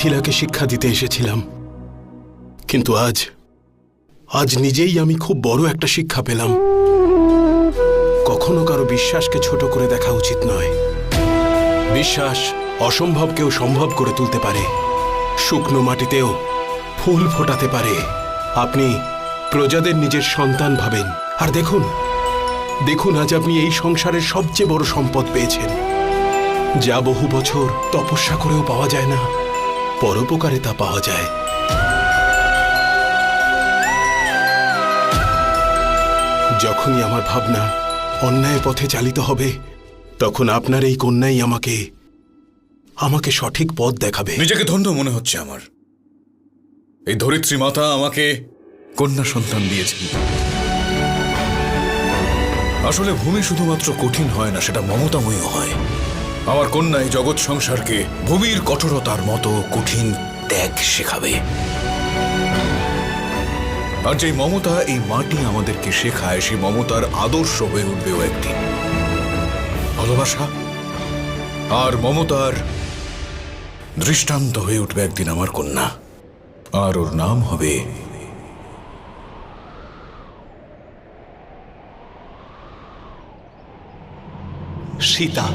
মিথিলাকে শিক্ষা দিতে এসেছিলাম, কিন্তু আজ নিজেই আমি খুব বড় একটা শিক্ষা পেলাম। কখনো কারো বিশ্বাসকে ছোট করে দেখা উচিত নয়। বিশ্বাস অসম্ভবকেও সম্ভব করে তুলতে পারে, শুকনো মাটিতেও ফুল ফোটাতে পারে। আপনি প্রজাদের নিজের সন্তান ভাবেন, আর দেখুন আজ আপনি এই সংসারের সবচেয়ে বড় সম্পদ পেয়েছেন, যা বহু বছর তপস্যা করেও পাওয়া যায় না, পরোপকারে তা পাওয়া যায়। যখনই আমার ভাবনা অন্যায় পথে চালিত হবে, তখন আপনার এই কন্যাই আমাকে সঠিক পথ দেখাবে। নিজেকে ধন্য মনে হচ্ছে আমার। এই ধরিত্রী মাতা আমাকে কন্যা সন্তান দিয়েছেন। আসলে ভূমি শুধুমাত্র কঠিন হয় না, সেটা মমতাময়ী হয়। আমার কন্যাই জগৎ সংসারকে ভূমির কঠোরতার মতো কঠিন ত্যাগ শেখাবে। আর যে মমতা এই মাটি আমাদেরকে শেখায়, সেই মমতার আদর্শ হয়ে উঠবেও একদিন। ভালোবাসা আর মমতার দৃষ্টান্ত হয়ে উঠবে একদিন আমার কন্যা, আর ওর নাম হবে সীতা।